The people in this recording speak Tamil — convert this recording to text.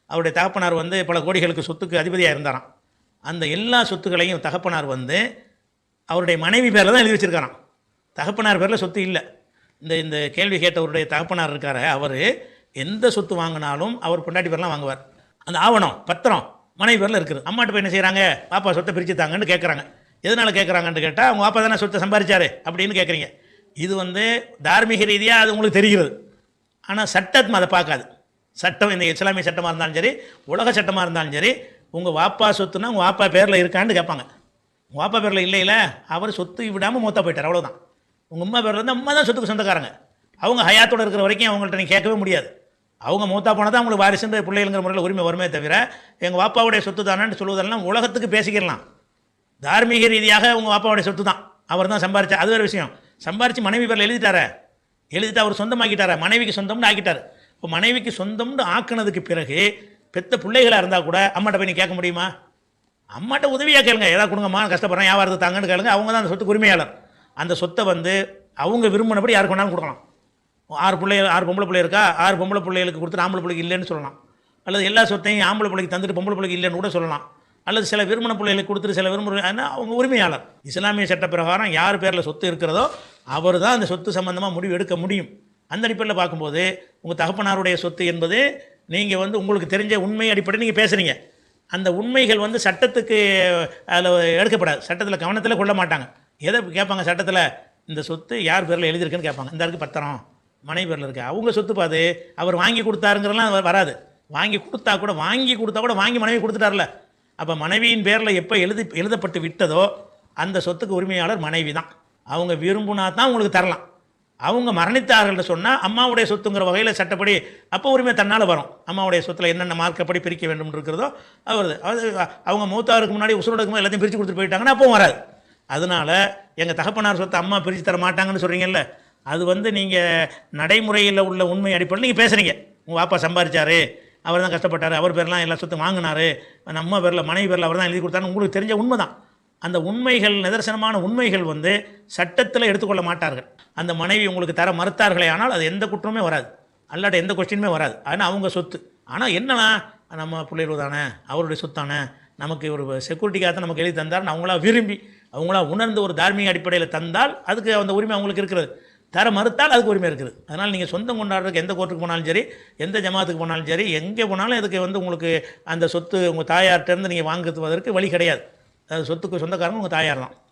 அவருடைய தகப்பனார் வந்து பல கோடிகளுக்கு சொத்துக்கு அதிபதியாக இருந்தாராம். அந்த எல்லா சொத்துக்களையும் தகப்பனார் வந்து அவருடைய மனைவி பேரில் தான் எழுதி வச்சிருக்காராம். தகப்பனார் பேரில் சொத்து இல்லை. இந்த இந்த கேள்வி கேட்டவருடைய தகப்பனார் இருக்கார, அவர் எந்த சொத்து வாங்கினாலும் அவர் பொண்டாட்டி பேர்லாம் வாங்குவார். அந்த ஆவணம் பத்திரம் மனைவி பேரில் இருக்குது. அம்மாட்ட போய் என்ன செய்கிறாங்க, பாப்பா சொத்தை பிரித்து தாங்கன்னு கேட்குறாங்க. எதனால் கேட்குறாங்கன்னு கேட்டால், அவங்க பாப்பா தானே சொத்தை சம்பாதிச்சாரு அப்படின்னு கேட்குறீங்க. இது வந்து தார்மீக ரீதியாக அது உங்களுக்கு தெரிகிறது. ஆனால் சட்டம் அதை பார்க்காது. சட்டம் இந்த இஸ்லாமிய சட்டமாக இருந்தாலும் சரி, உலக சட்டமாக இருந்தாலும் சரி, உங்கள் வாப்பா சொத்துனா உங்கள் வாப்பா பேரில் இருக்கான்னு கேட்பாங்க. உங்கள் வாப்பா பேரில் இல்லையில, அவர் சொத்து விடாமல் மூத்தா போயிட்டார், அவ்வளோதான். உங்கள் அம்மா பேரில் இருந்தால் அம்மா தான் சொத்துக்கு சொந்தக்காரங்க. அவங்க ஹயாத்தோடு இருக்கிற வரைக்கும் அவங்கள்ட்ட நீங்கள் கேட்கவே முடியாது. அவங்க மூத்தா போனால் தான் அவங்களுக்கு வாரிசுன்ற பிள்ளைங்கிற முறையில் உரிமை வருமே தவிர, எங்கள் வாப்பாவுடைய சொத்து தானேன்னு சொல்லுவதெல்லாம் உலகத்துக்கு பேசிக்கிடலாம். தார்மீக ரீதியாக உங்கள் வாப்பாவுடைய சொத்து தான், அவர் தான் சம்பாரிச்சா, அது வேறு விஷயம். சம்பாரித்து மனைவி பேரில் எழுதிட்டு அவர் சொந்தமாக்கிட்டார, மனைவிக்கு சொந்தம்னு ஆக்கிட்டார். இப்போ மனைவிக்கு சொந்தம்னு ஆக்குனதுக்கு பிறகு பெத்த பிள்ளைகளாக இருந்தால் கூட அம்மாட்ட போய் நீ கேட்க முடியுமா? அம்மாட்ட உதவியாக கேளுங்க, ஏதாவது கொடுங்கம்மா கஷ்டப்படுறேன் வியாபாரத்துக்கு தாங்கன்னு கேளுங்க. அவங்க தான் அந்த சொத்துக்கு உரிமையாளர். அந்த சொத்தை வந்து அவங்க விரும்பினபடி யாருக்கு வேணாலும் கொடுக்கலாம். 6 பொம்பளை பிள்ளை இருக்கா, 6 பொம்பளை பிள்ளைகளுக்கு கொடுத்துட்டு ஆம்பளை பிள்ளைக்கு இல்லைன்னு சொல்லலாம். அல்லது எல்லா சொத்தையும் ஆம்பளை பிள்ளைக்கு தந்துட்டு பொம்பளை பிள்ளைக்கு இல்லைன்னு கூட சொல்லலாம். அல்லது சில விரும்பின பிள்ளைகளுக்கு கொடுத்துட்டு சில விரும்பின அவங்க உரிமையாளர். இஸ்லாமிய சட்ட பிரகாரம் யார் பேரில் சொத்து இருக்கிறதோ அவர் தான் அந்த சொத்து சம்பந்தமாக முடிவு எடுக்க முடியும். அந்த அடிப்படையில் பார்க்கும்போது உங்கள் தகப்பனாருடைய சொத்து என்பது நீங்கள் வந்து உங்களுக்கு தெரிஞ்ச உண்மை அடிப்படையில் நீங்கள் பேசுகிறீங்க. அந்த உண்மைகள் வந்து சட்டத்துக்கு அதில் எடுக்கப்படாது, சட்டத்தில் கவனத்தில் கொள்ள மாட்டாங்க. எதை கேட்பாங்க சட்டத்தில், இந்த சொத்து யார் பேரில் எழுதியிருக்குன்னு கேட்பாங்க. இந்த இருக்குது பத்திரம் மனைவி பேரில் இருக்குது, அவங்க சொத்து பாது அவர் வாங்கி கொடுத்தாருங்கிறலாம் வராது. வாங்கி கொடுத்தா கூட வாங்கி மனைவி கொடுத்துட்டார்ல, அப்போ மனைவியின் பேரில் எப்போ எழுதப்பட்டு விட்டதோ அந்த சொத்துக்கு உரிமையாளர் மனைவி தான். அவங்க விரும்புனா தான் உங்களுக்கு தரலாம். அவங்க மரணித்தார்கள்னு சொன்னால் அம்மாவுடைய சொத்துங்கிற வகையில் சட்டப்படி அப்போ உரிமை தன்னால் வரும். அம்மாவுடைய சொத்தில் என்னென்ன மார்க்கப்படி பிரிக்க வேண்டும் இருக்கிறதோ அவர் அவங்க மூத்தாருக்கு முன்னாடி உசுரோடுக்கு போது எல்லாத்தையும் பிரித்து கொடுத்துட்டு போயிட்டாங்கன்னா அப்பவும் வராது. அதனால் எங்கள் தகப்பனார் சொத்தை அம்மா பிரித்து தர மாட்டாங்கன்னு சொல்கிறீங்கல்ல, அது வந்து நீங்கள் நடைமுறையில் உள்ள உண்மை அடிப்படையில் நீங்கள் பேசுகிறீங்க. உங்கள் வாப்பா சம்பாதிச்சார், அவர் தான் கஷ்டப்பட்டார், அவர் பேர்லாம் எல்லா சொத்து வாங்கினார், நம்ம பேரில் மனைவி பேரில் அவர் தான் எழுதி கொடுத்தாருன்னு உங்களுக்கு தெரிஞ்ச உண்மை தான். அந்த உண்மைகள் நிதர்சனமான உண்மைகள் வந்து சட்டத்தில் எடுத்துக்கொள்ள மாட்டார்கள். அந்த மனைவி உங்களுக்கு தர மறுத்தார்களே ஆனால் அது எந்த குற்றமே வராது, அல்லாட்ட எந்த கொஸ்டினுமே வராது. ஆனால் அவங்க சொத்து. ஆனால் என்னன்னா நம்ம பிள்ளைகள் தானே, அவருடைய சொத்தானே, நமக்கு ஒரு செக்யூரிட்டிக்காக நமக்கு எழுதி தந்தார்னு அவங்களா விரும்பி அவங்களா உணர்ந்து ஒரு தார்மீக அடிப்படையில் தந்தால் அதுக்கு அந்த உரிமை அவங்களுக்கு இருக்கிறது. தர மறுத்தால் அதுக்கு உரிமை இருக்குது. அதனால் நீங்கள் சொந்தம் கொண்டாடுறதுக்கு எந்த கோர்ட்டுக்கு போனாலும் சரி, எந்த ஜமாத்துக்கு போனாலும் சரி, எங்கே போனாலும் இதுக்கு வந்து உங்களுக்கு அந்த சொத்து உங்கள் தாயார்கிட்டேருந்து நீங்கள் வாங்குவதற்கு வழி கிடையாது. அது சொத்துக்கு சொந்தக்காரங்க உங்கள் தாயார் தான்.